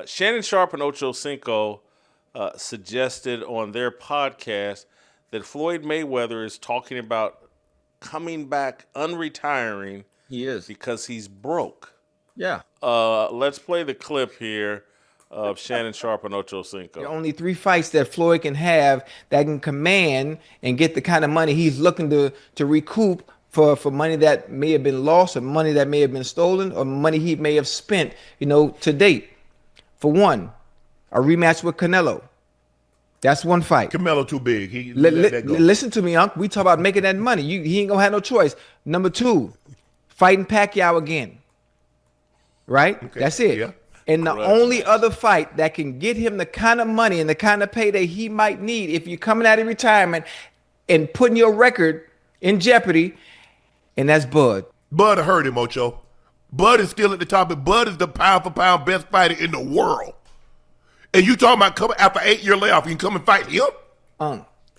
Shannon Sharpe and Ochocinco suggested on their podcast that Floyd Mayweather is talking about coming back, unretiring He is. because he's broke. Yeah. Let's play the clip here of Shannon Sharpe and Ochocinco. There are only 3 fights that Floyd can have that can command and get the kind of money he's looking to recoup for money that may have been lost or money that may have been stolen or money he may have spent, to date. For one, a rematch with Canelo. That's one fight. Canelo too big. He let that go. Listen to me, Unc. We talk about making that money. He ain't gonna have no choice. Number 2, fighting Pacquiao again. Right? Okay. That's it. Yeah. And the only other fight that can get him the kind of money and the kind of payday he might need if you're coming out of retirement and putting your record in jeopardy, and that's Bud. Bud hurt him, Ocho. Bud is still at the top, and Bud is the pound-for-pound best fighter in the world. And you talking about coming after 8-year layoff, you can come and fight him?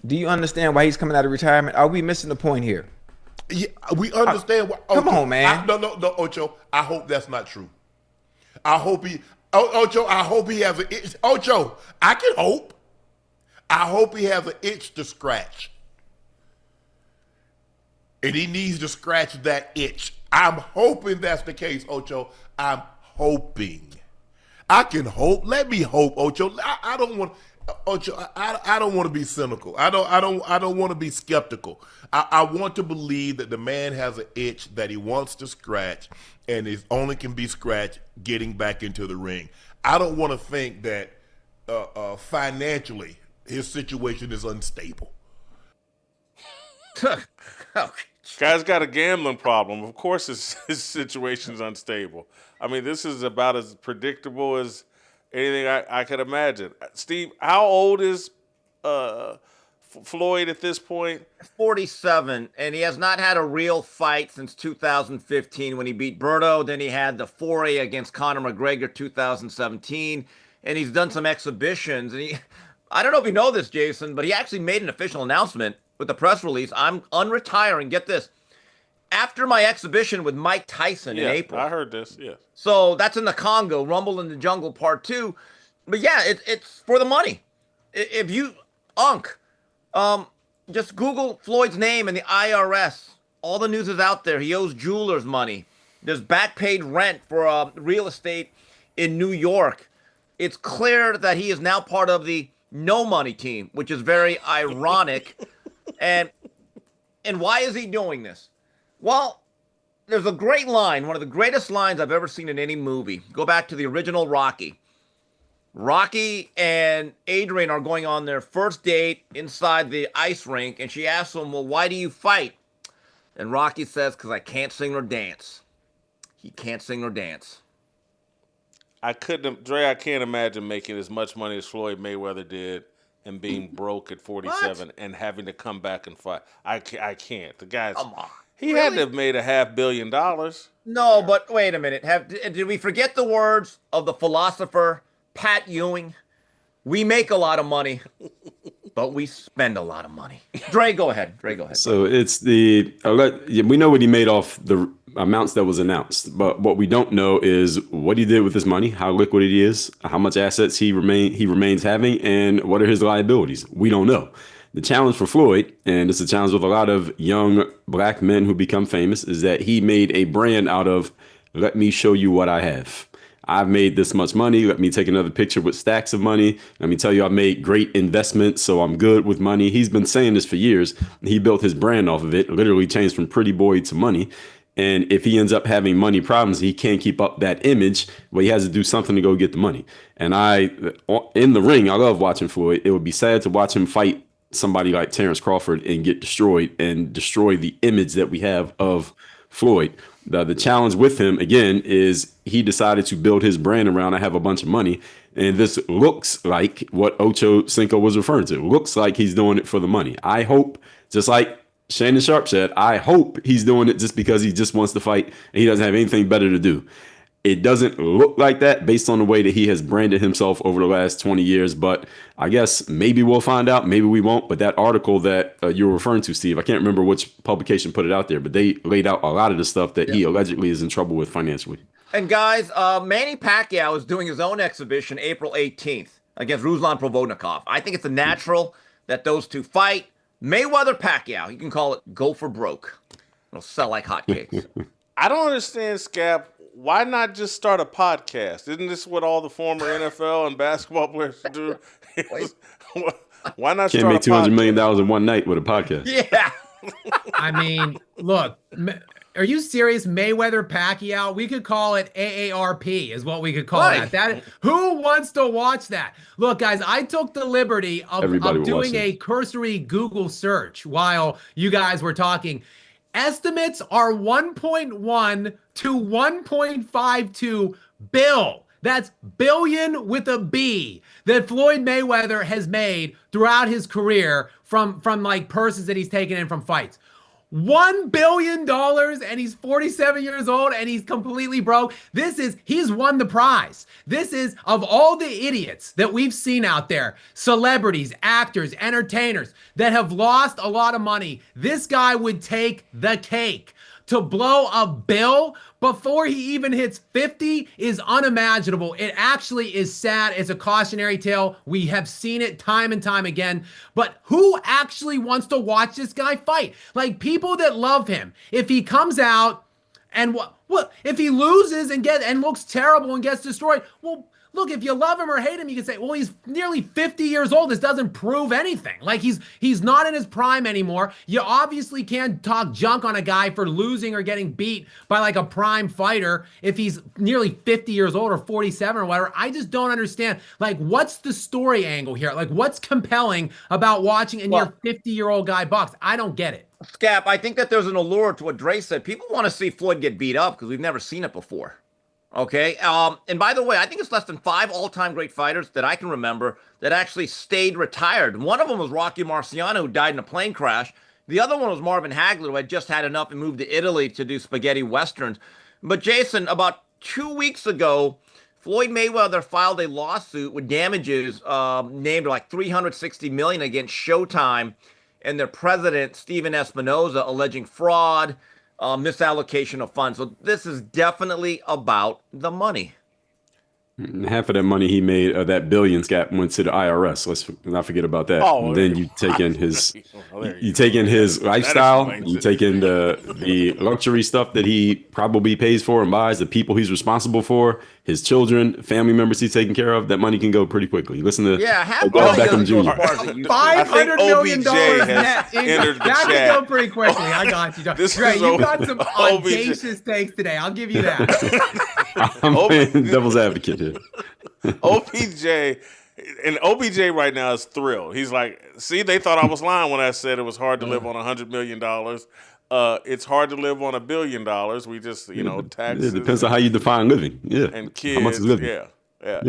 Do you understand why he's coming out of retirement? Are we missing the point here? Yeah, we understand. Come on, man. No, Ocho. I hope that's not true. I hope he, Ocho. I hope he has an itch. Ocho, I can hope. I hope he has an itch to scratch, and he needs to scratch that itch. I'm hoping that's the case, Ocho. I'm hoping. I can hope. Let me hope, Ocho. I don't want. Ocho, I don't want to be cynical. I don't want to be skeptical. I want to believe that the man has an itch that he wants to scratch, and it only can be scratched getting back into the ring. I don't want to think that financially his situation is unstable. Guy's got a gambling problem. Of course his situation's unstable. I mean, this is about as predictable as anything I could imagine. Steve, how old is Floyd at this point? 47, and he has not had a real fight since 2015 when he beat Berto. Then he had the foray against Conor McGregor 2017, and he's done some exhibitions. And I don't know if you know this, Jason, but he actually made an official announcement with the press release. I'm unretiring. Get this. After my exhibition with Mike Tyson in April. I heard this, yes. So that's in the Congo, Rumble in the Jungle Part 2. But yeah, it's for the money. If you, just Google Floyd's name and the IRS. All the news is out there. He owes jewelers money. There's back paid rent for real estate in New York. It's clear that he is now part of the no money team, which is very ironic. And why is he doing this? Well, there's a great line, one of the greatest lines I've ever seen in any movie. Go back to the original Rocky. Rocky and Adrian are going on their first date inside the ice rink, and she asks him, well, why do you fight? And Rocky says, because I can't sing or dance. He can't sing or dance. I can't imagine making as much money as Floyd Mayweather did and being broke at 47 and having to come back and fight. I can't. The guy's... Come on. He had to have made $500 million. No, but wait a minute. Did we forget the words of the philosopher Pat Ewing? We make a lot of money, but we spend a lot of money. Dre, go ahead. So it's we know what he made off the amounts that was announced, but what we don't know is what he did with his money, how liquid it is, how much assets he remains having, and what are his liabilities. We don't know. The challenge for Floyd, and it's a challenge with a lot of young black men who become famous, is that he made a brand out of, let me show you what I have. I've made this much money. Let me take another picture with stacks of money. Let me tell you I've made great investments, so I'm good with money. He's been saying this for years. He built his brand off of it, literally changed from pretty boy to money. And if he ends up having money problems, he can't keep up that image, well, he has to do something to go get the money. And in the ring, I love watching Floyd. It would be sad to watch him fight somebody like Terrence Crawford and get destroyed and destroy the image that we have of Floyd. The challenge with him, again, is he decided to build his brand around, I have a bunch of money. And this looks like what Ochocinco was referring to. It looks like he's doing it for the money. I hope, just like Shannon Sharpe said, I hope he's doing it just because he just wants to fight and he doesn't have anything better to do. It doesn't look like that based on the way that he has branded himself over the last 20 years. But I guess maybe we'll find out. Maybe we won't. But that article that you were referring to, Steve, I can't remember which publication put it out there, but they laid out a lot of the stuff that he allegedly is in trouble with financially. And guys, Manny Pacquiao is doing his own exhibition April 18th against Ruslan Provodnikov. I think it's a natural that those two fight. Mayweather Pacquiao, you can call it go for broke. It'll sell like hotcakes. I don't understand, Scap. Why not just start a podcast? Isn't this what all the former NFL and basketball players do? Why not Can't start make a $200 podcast? million in one night with a podcast. Yeah. I mean, look, are you serious? Mayweather Pacquiao? We could call it AARP is what we could call Right. that. Who wants to watch that? Look, guys, I took the liberty of Everybody will doing watch a it. cursory Google search while you guys were talking. Estimates are 1.1 to 1.52 bill. That's billion with a B that Floyd Mayweather has made throughout his career from like purses that he's taken in from fights. $1 billion and he's 47 years old and he's completely broke. He's won the prize. This is, of all the idiots that we've seen out there, celebrities, actors, entertainers that have lost a lot of money, this guy would take the cake. To blow a bill before he even hits 50 is unimaginable. It actually is sad. It's a cautionary tale. We have seen it time and time again. But who actually wants to watch this guy fight? Like people that love him. If he comes out and what if he loses and looks terrible and gets destroyed? Well, look, if you love him or hate him, you can say, well, he's nearly 50 years old. This doesn't prove anything. Like he's not in his prime anymore. You obviously can't talk junk on a guy for losing or getting beat by like a prime fighter if he's nearly 50 years old or 47 or whatever. I just don't understand. Like, what's the story angle here? Like, what's compelling about watching a near 50-year-old guy box? I don't get it. Scap, I think that there's an allure to what Dre said. People want to see Floyd get beat up because we've never seen it before. Okay. And by the way, I think it's less than 5 all-time great fighters that I can remember that actually stayed retired. One of them was Rocky Marciano, who died in a plane crash. The other one was Marvin Hagler, who had just had enough and moved to Italy to do spaghetti westerns. But Jason, about 2 weeks ago, Floyd Mayweather filed a lawsuit with damages named like $360 million against Showtime and their president, Steven Espinoza, alleging fraud, misallocation of funds. So this is definitely about the money. And half of that money he made, that billions gap, went to the IRS. Let's not forget about that. Oh, and then you take in his lifestyle, you take in the luxury stuff that he probably pays for and buys, the people he's responsible for, his children, family members he's taking care of. That money can go pretty quickly. Listen to half Odell doesn't Beckham go as Jr. far as it used to. $500 million OBJ has net income. entered the That can chat. go pretty quickly. I got you. This Right, is you got some OBJ. audacious takes today. I'll give you that. I'm playing devil's advocate here. OBJ and OBJ right now is thrilled. He's like, see, they thought I was lying when I said it was hard to live on $100 million. It's hard to live on $1 billion. We just, taxes. It depends on how you define living. Yeah. And kids. How much is living? Yeah.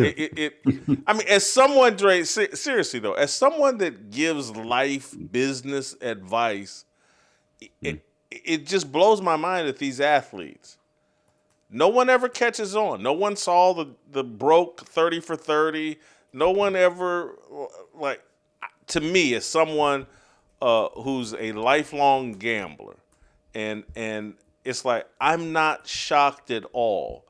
I mean, as someone, Dre, seriously though, as someone that gives life business advice, it just blows my mind that these athletes, no one ever catches on. No one saw the broke 30 for 30. No one ever, like, to me, as someone who's a lifelong gambler, and it's like, I'm not shocked at all.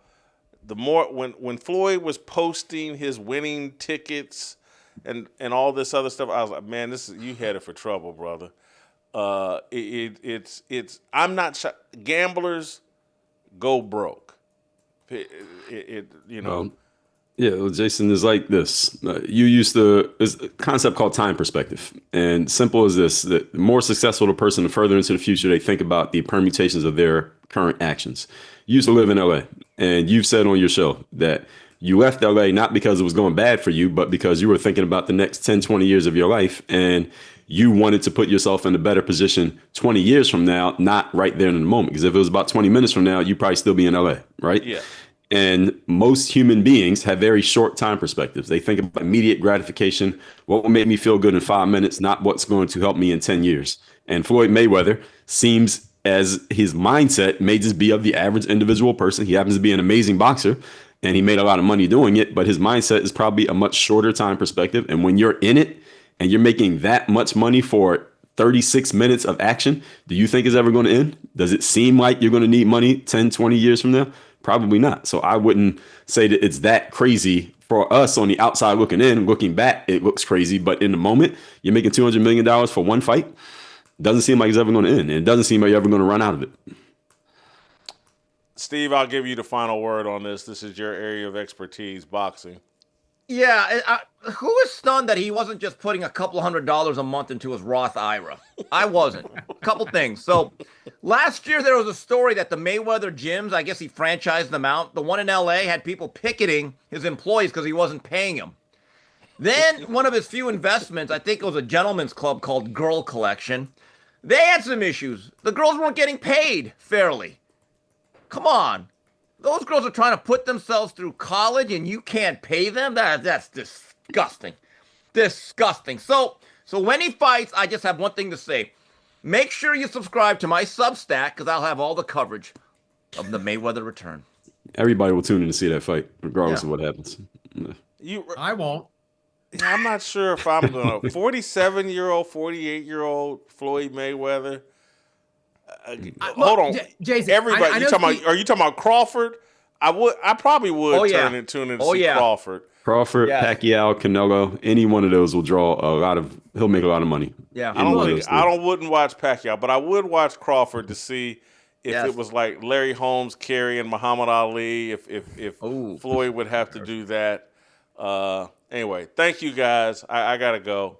The more when Floyd was posting his winning tickets and all this other stuff, I was like, man, you headed for trouble, brother. It's I'm not shocked. Gamblers go broke. Yeah, well, Jason, is like this. There's a concept called time perspective. And simple as this, the more successful the person, the further into the future they think about the permutations of their current actions. You used to live in LA, and you've said on your show that you left LA not because it was going bad for you, but because you were thinking about the next 10, 20 years of your life, and you wanted to put yourself in a better position 20 years from now, not right there in the moment. Because if it was about 20 minutes from now, you'd probably still be in LA, right? Yeah. And most human beings have very short time perspectives. They think about immediate gratification, what will make me feel good in 5 minutes, not what's going to help me in 10 years. And Floyd Mayweather seems as his mindset may just be of the average individual person. He happens to be an amazing boxer and he made a lot of money doing it, but his mindset is probably a much shorter time perspective. And when you're in it and you're making that much money for 36 minutes of action, do you think it's ever going to end? Does it seem like you're going to need money 10, 20 years from now? Probably not. So I wouldn't say that it's that crazy. For us on the outside looking in, looking back, it looks crazy. But in the moment, you're making $200 million for one fight. Doesn't seem like it's ever going to end. And it doesn't seem like you're ever going to run out of it. Steve, I'll give you the final word on this. This is your area of expertise, boxing. Yeah, who was stunned that he wasn't just putting a couple $100s a month into his Roth IRA? I wasn't. A couple things. So last year there was a story that the Mayweather gyms, I guess he franchised them out. The one in LA had people picketing his employees because he wasn't paying them. Then one of his few investments, I think it was a gentleman's club called Girl Collection, they had some issues. The girls weren't getting paid fairly. Come on. Those girls are trying to put themselves through college and you can't pay them? That's disgusting. Disgusting. So when he fights, I just have one thing to say. Make sure you subscribe to my Substack because I'll have all the coverage of the Mayweather return. Everybody will tune in to see that fight, regardless of what happens. I won't. I'm not sure if I'm going to. 47-year-old, 48-year-old Floyd Mayweather. Hold on, Jason. Everybody, I you talking about? Are you talking about Crawford? I probably would tune in to see Crawford. Crawford, Pacquiao, Canelo, any one of those will draw a lot of. He'll make a lot of money. Yeah, I wouldn't watch Pacquiao, but I would watch Crawford to see if it was like Larry Holmes carrying Muhammad Ali. If Floyd would have to do that. Anyway, thank you guys. I gotta go.